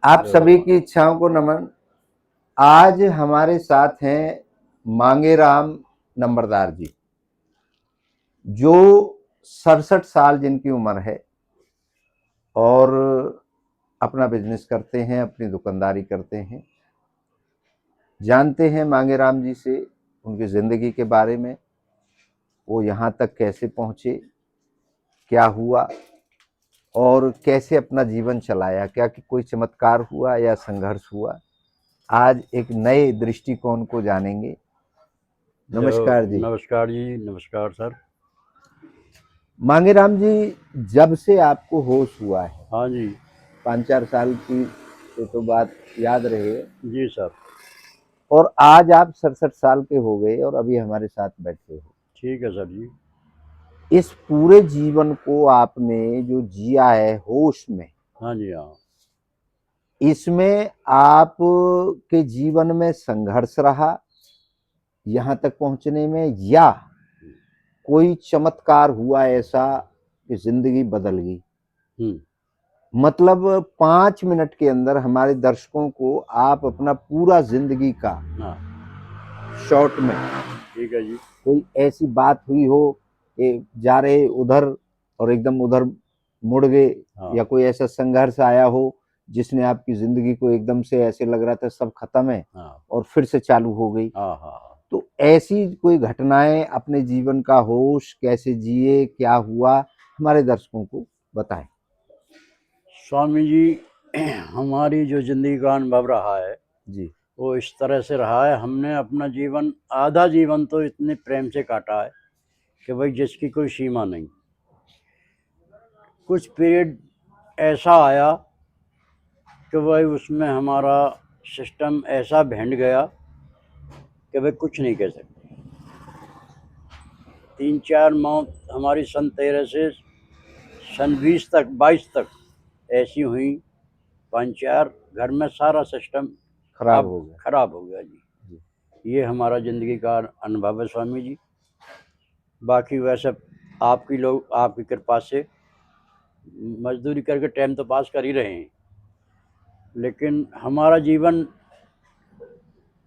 आप सभी की इच्छाओं को नमन। आज हमारे साथ हैं मांगेराम नंबरदार जी, जो 67 साल जिनकी उम्र है और अपना बिजनेस करते हैं, अपनी दुकानदारी करते हैं। जानते हैं मांगेराम जी से उनकी ज़िंदगी के बारे में, वो यहाँ तक कैसे पहुँचे, क्या हुआ और कैसे अपना जीवन चलाया, क्या कि कोई चमत्कार हुआ या संघर्ष हुआ। आज एक नए दृष्टिकोण को जानेंगे। नमस्कार जी। नमस्कार जी, नमस्कार सर। मांगेराम जी, जब से आपको होश हुआ है, हाँ जी, 5-4 साल की तो बात याद रहे, जी सर। और आज आप 67 साल के हो गए और अभी हमारे साथ बैठे हो। ठीक है सर जी। इस पूरे जीवन को आपने जो जिया है होश में, हाँ जी, हाँ। इसमें आप के जीवन में संघर्ष रहा यहाँ तक पहुंचने में, या कोई चमत्कार हुआ ऐसा कि जिंदगी बदल गई। मतलब 5 मिनट के अंदर हमारे दर्शकों को आप अपना पूरा जिंदगी का हाँ, शॉर्ट में, ठीक है जी। कोई ऐसी बात हुई हो कि जा रहे उधर और एकदम उधर मुड़ गए, हाँ, या कोई ऐसा संघर्ष आया हो जिसने आपकी जिंदगी को एकदम से ऐसे लग रहा था सब खत्म है हाँ, और फिर से चालू हो गई। हाँ, हाँ। तो ऐसी कोई घटनाएं, अपने जीवन का होश कैसे जिए, क्या हुआ, हमारे दर्शकों को बताएं। स्वामी जी, हमारी जो जिंदगी का अनुभव रहा है जी वो इस तरह से रहा है। हमने अपना जीवन, आधा जीवन तो इतने प्रेम से काटा है कि भाई जिसकी कोई सीमा नहीं। कुछ पीरियड ऐसा आया कि भाई उसमें हमारा सिस्टम ऐसा भेंट गया कि भाई कुछ नहीं कह सकते। 3-4 मौत हमारी सन 13 से सन 20 तक, 22 तक ऐसी हुई। 5-4 घर में सारा सिस्टम खराब अब हो गया। खराब हो गया जी। ये हमारा जिंदगी का अनुभव है स्वामी जी। बाकी वैसे आपकी कृपा से मजदूरी करके टाइम तो पास कर ही रहे हैं, लेकिन हमारा जीवन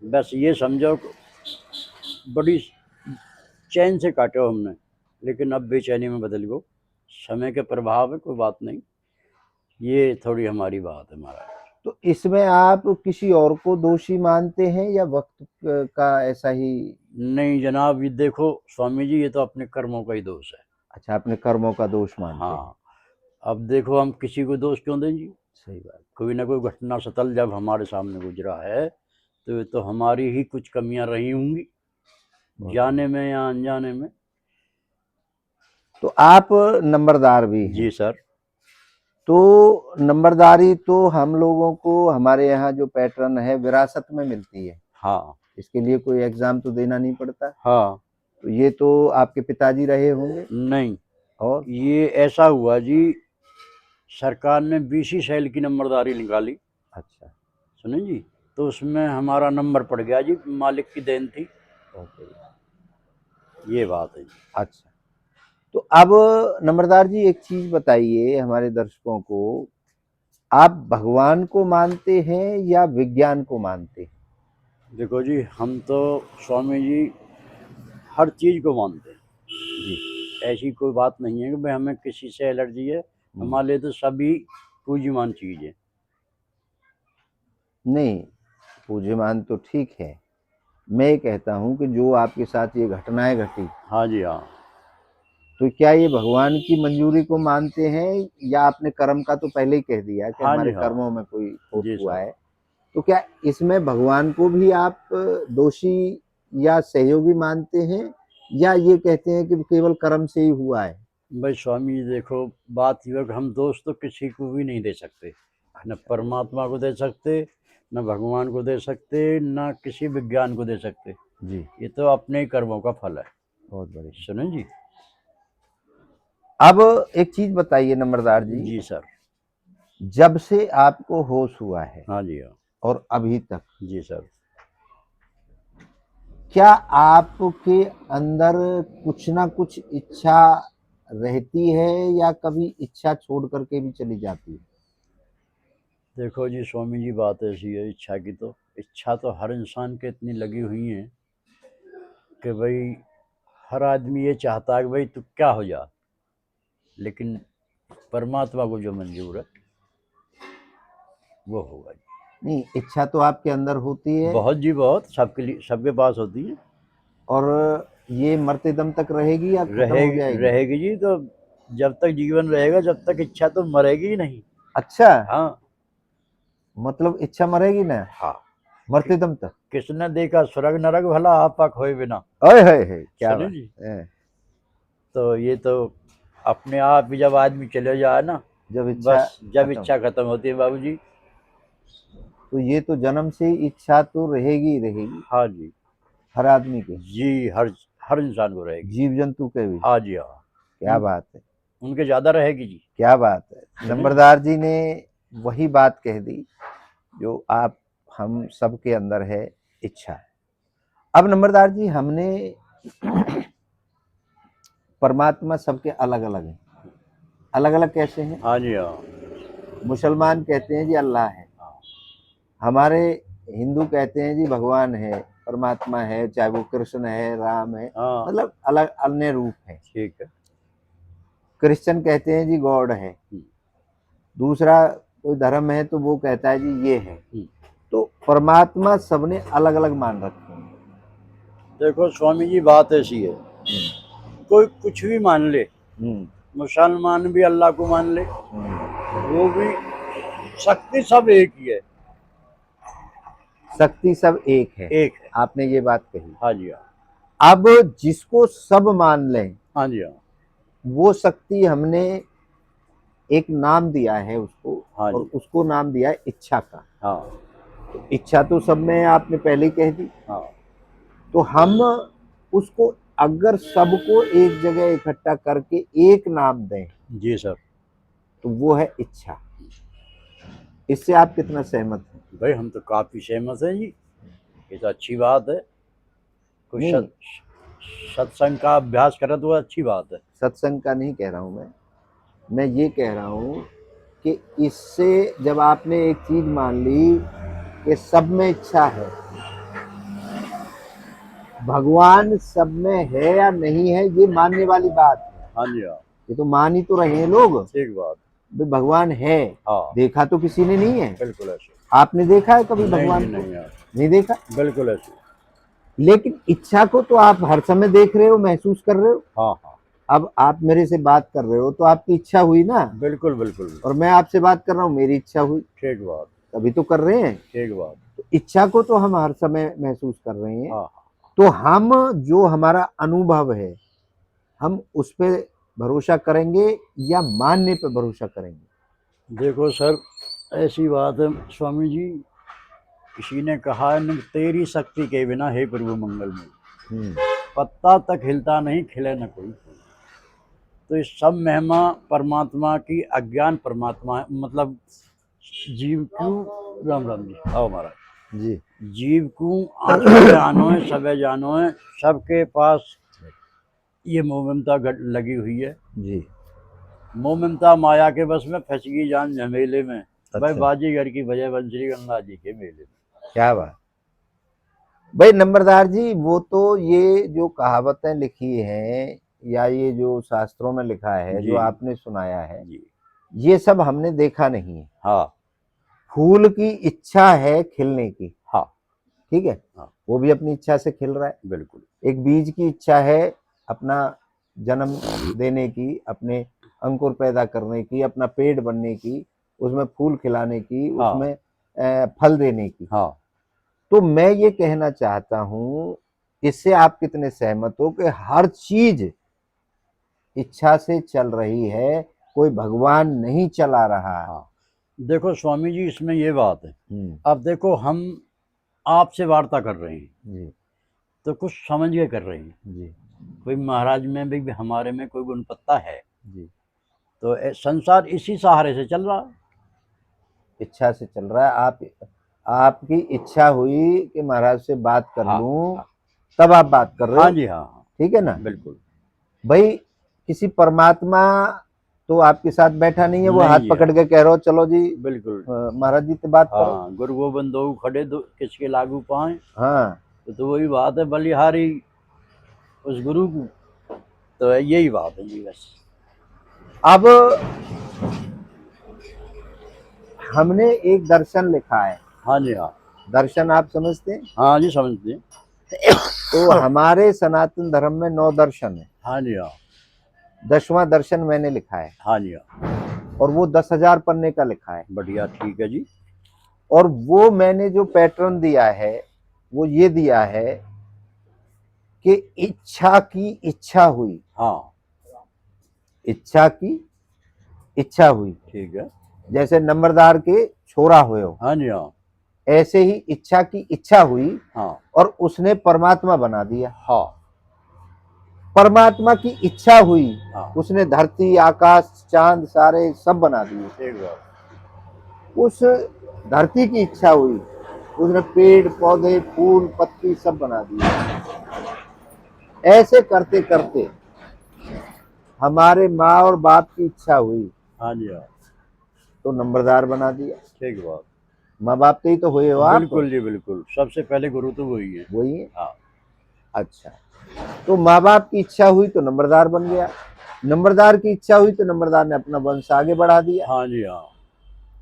बस ये समझो बड़ी चैन से काटो हमने, लेकिन अब बेचैनी में बदल गो। समय के प्रभाव है, कोई बात नहीं। ये थोड़ी हमारी बात है महाराज। तो इसमें आप किसी और को दोषी मानते हैं या वक्त का ऐसा ही? नहीं जनाब, ये देखो स्वामी जी, ये तो अपने कर्मों का ही दोष है। अच्छा, अपने कर्मों का दोष मानते हैं। हाँ, अब देखो हम किसी को दोष क्यों दें जी। सही बात। कोई ना कोई घटना सतल जब हमारे सामने गुजरा है तो ये तो हमारी ही कुछ कमियां रही होंगी, जाने में या अनजाने में। तो आप नंबरदार भी हैं। जी सर। तो नंबरदारी तो हम लोगों को हमारे यहाँ जो पैटर्न है विरासत में मिलती है। हाँ, इसके लिए कोई एग्जाम तो देना नहीं पड़ता। हाँ। तो ये तो आपके पिताजी रहे होंगे। नहीं, और ये ऐसा हुआ जी, सरकार ने बीसी शैल की नंबरदारी निकाली। अच्छा, सुने जी, तो उसमें हमारा नंबर पड़ गया जी, मालिक की देन थी। ये बात है जी। अच्छा। तो अब नंबरदार जी एक चीज बताइए हमारे दर्शकों को, आप भगवान को मानते हैं या विज्ञान को मानते हैं? देखो जी, हम तो स्वामी जी हर चीज को मानते हैं जी। ऐसी कोई बात नहीं है कि भाई हमें किसी से एलर्जी है। हमारे लिए तो सभी पूज्यमान चीज है। नहीं, पूज्यमान तो ठीक है। मैं ये कहता हूँ कि जो आपके साथ ये घटनाएं घटी, हाँ जी, हाँ। तो क्या ये भगवान की मंजूरी को मानते हैं, या आपने कर्म का तो पहले ही कह दिया कि हाँ जी, हमारे हाँ। कर्मों में कोई खोट जी हुआ सर। है, तो क्या इसमें भगवान को भी आप दोषी या सहयोगी मानते हैं, या ये कहते हैं कि केवल कर्म से ही हुआ है? भाई स्वामी जी देखो, बात ये है कि हम दोष तो किसी को भी नहीं दे सकते। न परमात्मा को दे सकते, न भगवान को दे सकते, न किसी विज्ञान को दे सकते। जी, ये तो अपने ही कर्मों का फल है। बहुत बढ़िया। सुने जी। अब एक चीज बताइए नंबरदार जी, जी सर। जब से आपको होश हुआ है हाँ जी, हाँ। और अभी तक, जी सर। क्या आपके अंदर कुछ ना कुछ इच्छा रहती है, या कभी इच्छा छोड़ करके भी चली जाती है? देखो जी स्वामी जी, बात ऐसी है, इच्छा तो हर इंसान के इतनी लगी हुई है कि भाई हर आदमी ये चाहता है कि भाई तू क्या हो जा, लेकिन परमात्मा को जो मंजूर है वो होगा जी। नहीं, इच्छा तो आपके अंदर होती है बहुत जी बहुत, सबके लिए, सबके पास होती है। और ये मरते दम तक रहेगी या खत्म हो रहेगी जाएगी? रहेगी जी, तो जब तक जीवन रहेगा जब तक इच्छा तो मरेगी ही नहीं। अच्छा, हाँ मतलब इच्छा मरेगी ना हाँ। मरते दम तक? किसने देखा स्वर्ग नरक भला आपा खोए बिना। ओए है क्या सुनिए बात जी, है। तो ये तो अपने आप ही जब आदमी चले जाए ना, जब इच्छा बस जब खत्म, इच्छा खत्म होती है बाबूजी। तो ये तो जन्म से ही इच्छा तो रहेगी ही रहेगी हाँ जी, हर आदमी के, जी हर हर इंसान को रहेगी। जीव जंतु के भी। हाँ जी हाँ। क्या उन, बात है, उनके ज्यादा रहेगी जी। क्या बात है। सुनिए, नंबरदार जी ने वही बात कह दी जो आप हम सबके अंदर है, इच्छा। अब नंबरदार जी, हमने परमात्मा सबके अलग अलग है। अलग अलग कैसे हैं? हाँ जी हाँ। मुसलमान कहते हैं जी अल्लाह है, हाँ हमारे हिंदू कहते हैं जी भगवान है, परमात्मा है, चाहे वो कृष्ण है, राम है, हाँ, मतलब अलग अन्य रूप है। ठीक है। क्रिश्चियन कहते हैं जी गॉड है, हम्म, दूसरा कोई धर्म है तो वो कहता है जी ये है। हम्म। तो परमात्मा सबने अलग अलग मान रखे हैं। देखो स्वामी जी, बात ऐसी है, कोई कुछ भी मान ले, हम्म, मुसलमान भी अल्लाह को मान ले, हम्म। वो भी, शक्ति सब एक ही है। शक्ति सब एक है, एक है। आपने ये बात कही। हाँ जी हाँ। अब जिसको सब मान लें, हाँ जी हाँ। वो शक्ति हमने एक नाम दिया है उसको, हाँ और जी उसको नाम दिया है इच्छा का। हाँ। तो इच्छा तो सब में है, आपने पहले ही कह दी। हाँ तो हम उसको अगर सबको एक जगह इकट्ठा करके एक नाम दें जी सर। तो वो है इच्छा। इससे आप कितना सहमत हैं? भाई हम तो काफी सहमत हैं जी, ये तो अच्छी बात है। कोई नहीं, सत्संग का अभ्यास करे तो अच्छी बात है। सत्संग का नहीं कह रहा हूं मैं ये कह रहा हूं कि इससे जब आपने एक चीज मान ली कि सब में इच्छा है, भगवान सब में है या नहीं है ये मानने वाली बात है। हाँ जी हाँ। ये तो मान ही तो रहे हैं लोग, ठीक बात। भाई भगवान है। हाँ देखा तो किसी ने नहीं है। बिल्कुल ऐसे। आपने देखा है कभी नहीं भगवान जी को? नहीं यार, नहीं देखा। बिल्कुल ऐसे। लेकिन इच्छा को तो आप हर समय देख रहे हो, महसूस कर रहे हो। हाँ हाँ अब आप मेरे से बात कर रहे हो तो आपकी इच्छा हुई ना, बिल्कुल बिल्कुल। और मैं आपसे बात कर रहा हूँ, मेरी इच्छा हुई, ठीक बात। तभी तो कर रहे हैं। ठीक बात। तो इच्छा को तो हम हर समय महसूस कर रहे हैं। हाँ हाँ। तो हम जो हमारा अनुभव है, हम उस पे भरोसा करेंगे या मानने पे भरोसा करेंगे? देखो सर, ऐसी बात है स्वामी जी, किसी ने कहा है न, तेरी शक्ति के बिना हे प्रभु मंगलमय, पत्ता तक हिलता नहीं, खिले न कोई फूल। तो इस सब महिमा परमात्मा की, अज्ञान परमात्मा है, मतलब जीव क्यों, राम राम जी, आओ महाराज जी जीव क्यों आंखें जानो है, सबे जानो है, सबके पास ये मोह ममता लगी हुई है। जी। मोह ममता माया के बस में फंस गई जान झमेले में। भाई अच्छा, बाजीगर की बजाय बंसरी गंगा जी के मेले में। क्या बात। भाई नंबरदार जी, वो तो ये जो कहावतें लिखी हैं या ये जो शास्त्रों में लिखा है, जो जी आपने सुनाया है, जी। ये सब हमने देखा नहीं है। हाँ फूल की इच्छा है खिलने की, हाँ ठीक है, हाँ वो भी अपनी इच्छा से खिल रहा है। बिल्कुल। एक बीज की इच्छा है अपना जन्म देने की, अपने अंकुर पैदा करने की, अपना पेड़ बनने की, उसमें फूल खिलाने की, हाँ उसमें फल देने की। हाँ। तो मैं ये कहना चाहता हूं, इससे आप कितने सहमत हो कि हर चीज इच्छा से चल रही है, कोई भगवान नहीं चला रहा? हाँ देखो स्वामी जी, इसमें ये बात है, हम्म, अब देखो हम आपसे वार्ता कर रहे हैं जी तो कुछ समझ के कर रहे हैं। जी कोई महाराज में भी हमारे में कोई गुण पत्ता है, जी। तो संसार इसी सहारे से चल रहा है। इच्छा से चल रहा है। आपकी इच्छा हुई कि महाराज से बात कर हाँ लूं, हाँ तब आप बात कर रहे हाँ हो, जी हाँ हाँ ठीक है ना? बिल्कुल। भाई किसी परमात्मा तो आपके साथ बैठा नहीं है, वो नहीं हाथ है। पकड़ के कह रहा हो चलो जी बिल्कुल। महाराज जी से बात करो। हाँ, गुरु गोबिंद दो खड़े दो किसके लागू पाए। हाँ तो वही बात है, बलिहारी उस गुरु की, तो यही बात है जी बस। अब हमने एक दर्शन लिखा है, हाँ जी हाँ। दर्शन आप समझते हैं? हाँ जी समझते हैं। तो हमारे सनातन धर्म में 9 दर्शन है, हाँ जी हाँ। 10वां दर्शन मैंने लिखा है हाँ जी हाँ। और वो 10,000 पन्ने का लिखा है। बढ़िया, ठीक है जी। और वो मैंने जो पैटर्न दिया है वो ये दिया है कि इच्छा की इच्छा हुई, हाँ इच्छा की इच्छा हुई, ठीक है। जैसे नंबरदार के छोरा हुए हो, हाँ जी हाँ। ऐसे ही इच्छा की इच्छा हुई हाँ और उसने परमात्मा बना दिया। हाँ। परमात्मा की इच्छा हुई, हाँ उसने धरती आकाश चांद सारे सब बना दिए। ठीक बात। उस धरती की इच्छा हुई, उसने पेड़ पौधे फूल पत्ती सब बना दिए। ऐसे करते करते हमारे माँ और बाप की इच्छा हुई हाँ जी हाँ। तो नंबरदार बना दिया। ठीक बात। माँ बाप के ही तो हुए हो आप, बिल्कुल जी बिल्कुल, सबसे पहले गुरु तो वही है। वही है। हाँ अच्छा, तो माँ बाप की इच्छा हुई तो नंबरदार बन गया, नंबरदार की इच्छा हुई तो नंबरदार ने अपना वंश आगे बढ़ा दिया। हाँ जी हाँ।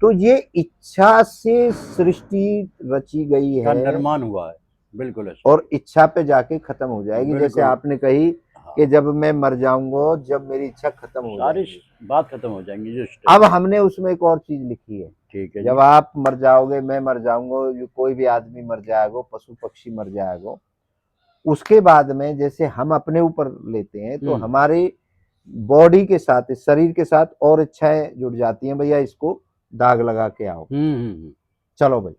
तो ये इच्छा से सृष्टि रची गई का है निर्माण हुआ है, बिल्कुल ऐसे। और इच्छा पे जाके खत्म हो जाएगी। जैसे बिल्कुल। आपने कही हाँ, कि जब मैं मर जाऊंगा, जब मेरी इच्छा खत्म हो सारी जाएगी। बात खत्म हो जाएंगी जो अब हमने उसमें एक और चीज लिखी है, ठीक है जी। जब आप मर जाओगे, मैं मर जाऊंगा, कोई भी आदमी मर जाएगा, पशु पक्षी मर जाएगा, उसके बाद में जैसे हम अपने ऊपर लेते हैं तो हमारे बॉडी के साथ, इस शरीर के साथ और इच्छाएं जुड़ जाती हैं, भैया इसको दाग लगा के आओ, चलो भाई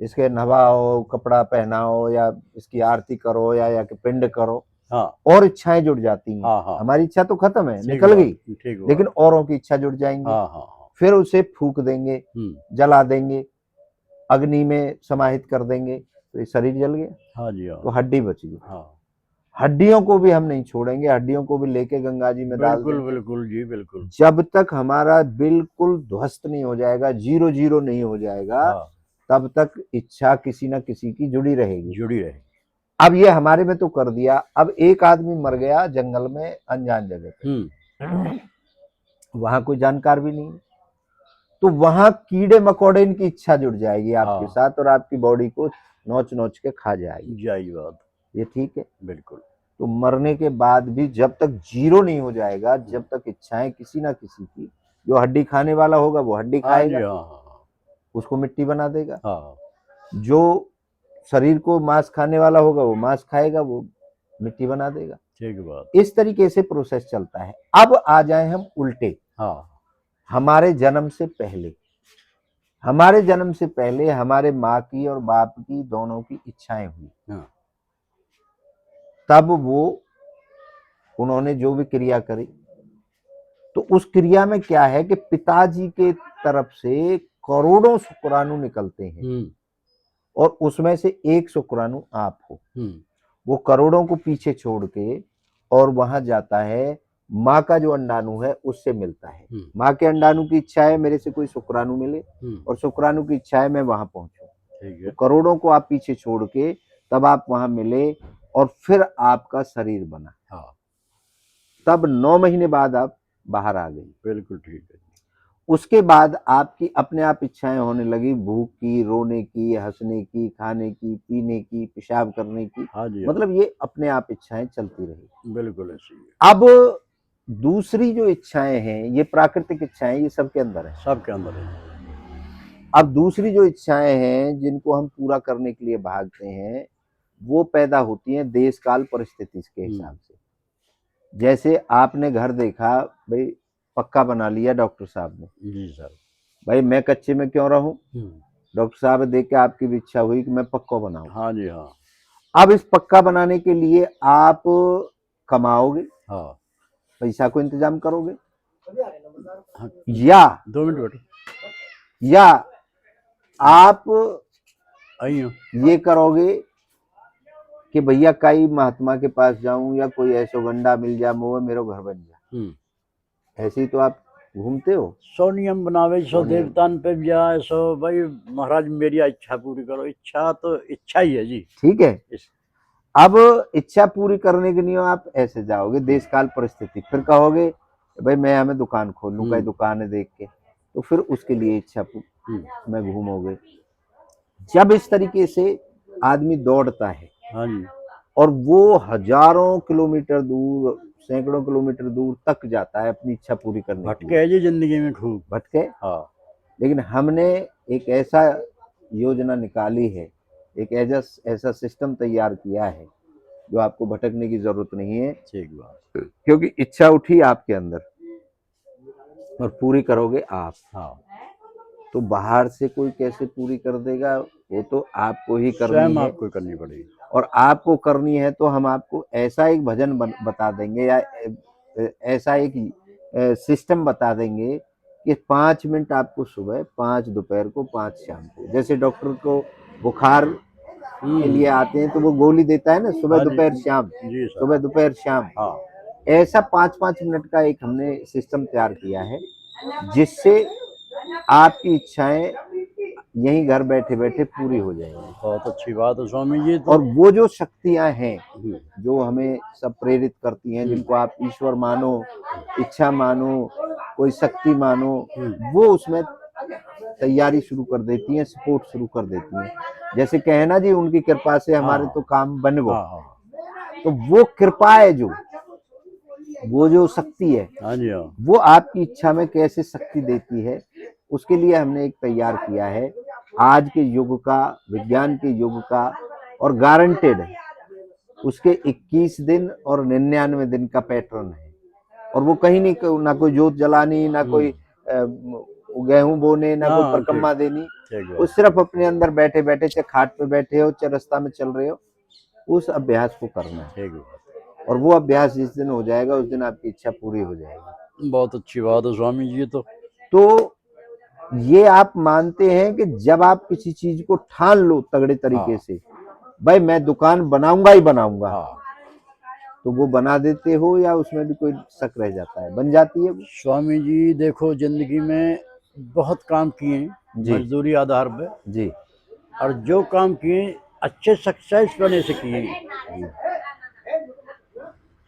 इसके नहवाओ, कपड़ा पहनाओ, या इसकी आरती करो, या कि पिंड करो। हाँ और इच्छाएं जुड़ जाती हैं। हाँ हाँ। हमारी इच्छा तो खत्म है, ठीक निकल बात, गई, ठीक बात। लेकिन औरों की इच्छा जुड़ जाएंगी। हाँ हाँ हाँ। फिर उसे फूक देंगे, जला देंगे, अग्नि में समाहित कर देंगे, तो ये शरीर जल गया, हाँ जी हाँ। तो हड्डी बच गई। हाँ हड्डियों को भी हम नहीं छोड़ेंगे, हड्डियों को भी लेके गंगा जी में डाल बिल्कुल देंगे, बिल्कुल जी बिल्कुल। जब तक हमारा बिल्कुल ध्वस्त नहीं हो जाएगा, 0-0 नहीं हो जाएगा, हाँ, तब तक इच्छा किसी ना किसी की जुड़ी रहेगी। जुड़ी रहे। अब ये हमारे में तो कर दिया, अब एक आदमी मर गया जंगल में अनजान जगह पे, वहां कोई जानकार भी नहीं, तो वहां कीड़े मकोड़े इनकी इच्छा जुड़ जाएगी आपके हाँ। साथ और आपकी बॉडी को नोच नोच के खा जाएगी। जाई बात। ये ठीक है। बिल्कुल। तो मरने के बाद भी जब तक 0 नहीं हो जाएगा, जब तक इच्छाएं किसी ना किसी की, जो हड्डी खाने वाला होगा वो हड्डी हाँ जी खाएगा, हाँ हाँ उसको मिट्टी बना देगा, हाँ। जो शरीर को मांस खाने वाला होगा वो मांस खाएगा, वो मिट्टी बना देगा। ठीक बात। इस तरीके से प्रोसेस चलता है। अब आ जाए हम उल्टे, हाँ हमारे जन्म से पहले, हमारे जन्म से पहले हमारे माँ की और बाप की दोनों की इच्छाएं हुई, हाँ। तब वो उन्होंने जो भी क्रिया करी, तो उस क्रिया में क्या है कि पिताजी के तरफ से करोड़ों शुक्राणु निकलते हैं और उसमें से एक शुक्राणु आप हो। वो करोड़ों को पीछे छोड़ के और वहां जाता है, माँ का जो अंडाणु है उससे मिलता है। माँ के अंडाणु की इच्छा है मेरे से कोई शुक्राणु मिले और शुक्राणु की इच्छा है मैं वहां पहुंचूं। तो करोड़ों को आप पीछे छोड़ के तब आप वहां मिले और फिर आपका शरीर बना। हाँ। तब 9 महीने बाद आप बाहर आ गई। बिल्कुल ठीक है। उसके बाद आपकी अपने आप इच्छाएं होने लगी, भूख की, रोने की, हंसने की, खाने की, पीने की, पेशाब करने की। हाँ जी। मतलब ये अपने आप इच्छाएं चलती रही। बिल्कुल ऐसी है। अब दूसरी जो इच्छाएं हैं, ये प्राकृतिक इच्छाएं, ये सबके अंदर है, सबके अंदर है। अब दूसरी जो इच्छाएं हैं जिनको हम पूरा करने के लिए भागते हैं, वो पैदा होती हैं देश काल परिस्थिति के हिसाब से। जैसे आपने घर देखा, भाई पक्का बना लिया डॉक्टर साहब ने, जी सर। भाई मैं कच्चे में क्यों रहूं, डॉक्टर साहब देख के आपकी भी इच्छा हुई कि मैं पक्का बनाऊं। हाँ जी हाँ। अब इस पक्का बनाने के लिए आप कमाओगे, हाँ। पैसा को इंतजाम करोगे, हाँ। या 2 मिनट बैठो, या आप आई हो। ये करोगे कि भैया कई महात्मा के पास जाऊं या कोई ऐसा गंडा मिल जा, मोह मेरो घर बन जा। ऐसे ही तो आप घूमते हो? सौ नियम बनावे, सौ सौ नियम। देवतान पे जाए, सौ भाई महाराज मेरी इच्छा पूरी करो। इच्छा तो इच्छा ही है जी। ठीक है, इस अब इच्छा पूरी करने के लिए आप ऐसे जाओगे, देश काल परिस्थिति, फिर कहोगे भाई मैं हमें दुकान खोल लूं, कहीं दुकान है देख के, तो फिर उसके लिए इच्छा में घूमोगे। जब इस तरीके से आदमी दौड़ता है हाँ जी, और वो हजारों किलोमीटर दूर, सैकड़ों किलोमीटर दूर तक जाता है अपनी इच्छा पूरी करने के भटके लिए, है जी जिंदगी में खूब। भटके। हाँ, लेकिन हमने एक ऐसा योजना निकाली है, एक ऐसा सिस्टम तैयार किया है जो आपको भटकने की जरूरत नहीं है, ठीक बात। क्योंकि इच्छा उठी आपके अंदर और पूरी करोगे आप। हाँ, तो बाहर से कोई कैसे पूरी कर देगा, वो तो आपको ही करनी स्वयं है। आपको करनी पड़ेगी। और आपको करनी है तो हम आपको ऐसा एक भजन बता देंगे, या ऐसा एक सिस्टम बता देंगे कि 5 मिनट आपको सुबह, 5 दोपहर को, 5 शाम को। जैसे डॉक्टर को बुखार के लिए आते हैं तो वो गोली देता है ना, सुबह हाँ जी, दोपहर शाम, जी सर। सुबह दोपहर शाम। हाँ, ऐसा 5-5 मिनट का एक हमने सिस्टम तैयार किया है, जिससे आपकी इच्छाएं यहीं घर बैठे बैठे पूरी हो जाएंगी। बहुत अच्छी बात है स्वामी जी। तो और वो जो शक्तियां हैं जो हमें सब प्रेरित करती हैं, जिनको आप ईश्वर मानो, इच्छा मानो, कोई शक्ति मानो, वो उसमें तैयारी शुरू कर देती हैं, सपोर्ट शुरू कर देती हैं। जैसे कहना जी उनकी कृपा से हमारे तो काम बन गो। हाँ, हाँ, तो वो कृपा है जो, वो जो शक्ति है, हाँ जी, हाँ, वो आपकी इच्छा में कैसे शक्ति देती है, उसके लिए हमने एक तैयार किया है आज के युग का, विज्ञान के युग का, और गारंटेड है उसके 21 दिन और 99 दिन का पैटर्न है। और वो कहीं नहीं, ना कोई जोत जलानी, ना कोई गेहूं बोने, ना कोई हाँ, परकम्मा देनी। ठीक वो बात। सिर्फ अपने अंदर बैठे बैठे, चाहे खाट पे बैठे हो, चाहे रास्ता में चल रहे हो, उस अभ्यास को करना है। ठीक बात। और वो अभ्यास जिस दिन हो जाएगा, उस दिन आपकी इच्छा पूरी हो जाएगी। बहुत अच्छी बात है स्वामी जी। तो ये आप मानते हैं कि जब आप किसी चीज को ठान लो तगड़े तरीके से, भाई मैं दुकान बनाऊंगा ही बनाऊंगा, हाँ, तो वो बना देते हो, या उसमें भी कोई शक रह जाता है? बन जाती है वो? स्वामी जी देखो जिंदगी में बहुत काम किए जी मजदूरी आधार पे, जी और जो काम किए अच्छे सक्सेस बने से किए। जी।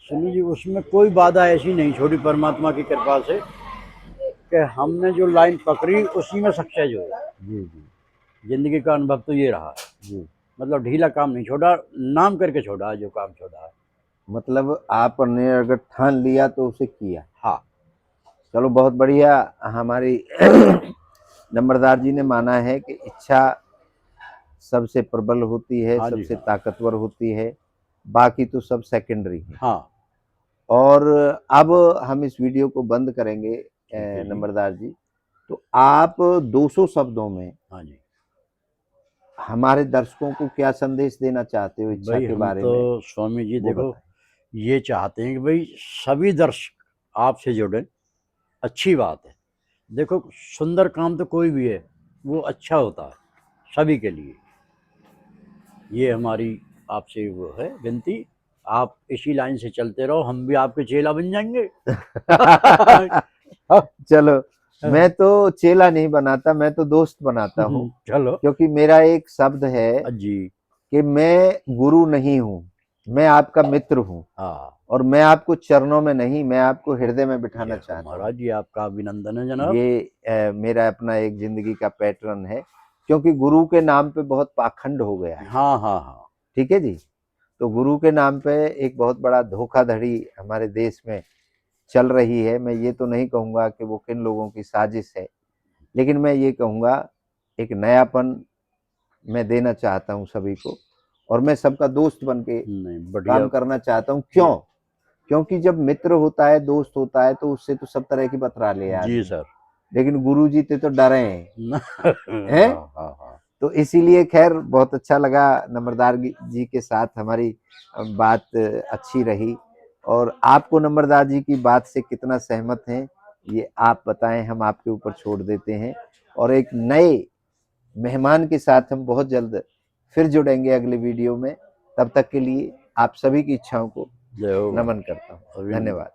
सुनिए जी, उसमें कोई बाधा ऐसी नहीं छोड़ी परमात्मा की कृपा से कि हमने जो लाइन पकड़ी उसी में सक्सेस हुए। जी जी जिंदगी का अनुभव तो ये रहा है। जी। मतलब ढीला काम नहीं छोड़ा, नाम करके छोड़ा है जो काम छोड़ा है। मतलब आपने अगर ठान लिया तो उसे किया। हाँ, चलो बहुत बढ़िया। हमारी नंबरदार जी ने माना है कि इच्छा सबसे प्रबल होती है, हाँ जी, सबसे हाँ, ताकतवर होती है, बाकी तो सब सेकेंडरी है। हाँ, और अब हम इस वीडियो को बंद करेंगे ठीक है जी। नंबरदार जी। तो आप 200 शब्दों में हाँ जी हमारे दर्शकों को क्या संदेश देना चाहते हो इच्छा भाई, के हम बारे तो में, स्वामी जी वो देखो बताएं। ये चाहते हैं कि भाई सभी दर्शक आपसे जुड़े। अच्छी बात है। देखो सुंदर काम तो कोई भी है वो अच्छा होता है सभी के लिए। ये हमारी आपसे वो है विनती। आप इसी लाइन से चलते रहो, हम भी आपके चेला बन जाएंगे। चलो, मैं तो चेला नहीं बनाता, मैं तो दोस्त बनाता हूँ। चलो क्योंकि मेरा एक शब्द है जी। कि मैं गुरु नहीं हूँ, मैं आपका मित्र हूँ। हाँ, और मैं आपको चरणों में नहीं, मैं आपको हृदय में बिठाना ये चाहता हूँ। महाराज जी आपका अभिनंदन है जनाब। ये मेरा अपना एक जिंदगी का पैटर्न है, क्योंकि गुरु के नाम पे बहुत पाखंड हो गया है। हाँ, हाँ, हाँ, ठीक है जी। तो गुरु के नाम पे एक बहुत बड़ा धोखाधड़ी हमारे देश में चल रही है। मैं ये तो नहीं कहूंगा कि वो किन लोगों की साजिश है, लेकिन मैं ये कहूंगा एक नयापन मैं देना चाहता हूं सभी को, और मैं सबका दोस्त बन के नहीं बढ़िया। काम करना चाहता हूं। क्यों? क्योंकि जब मित्र होता है, दोस्त होता है, तो उससे तो सब तरह की बतरा ले जी आदमी। सर। लेकिन गुरु जी ते तो डरे हैं। हैं? हाँ, हाँ, हाँ, तो इसीलिए खैर बहुत अच्छा लगा नंबरदार जी के साथ हमारी बात अच्छी रही। और आपको नंबरदार जी की बात से कितना सहमत हैं, ये आप बताएं, हम आपके ऊपर छोड़ देते हैं। और एक नए मेहमान के साथ हम बहुत जल्द फिर जुड़ेंगे अगले वीडियो में। तब तक के लिए आप सभी की इच्छाओं को जय हो। नमन करता हूँ। धन्यवाद।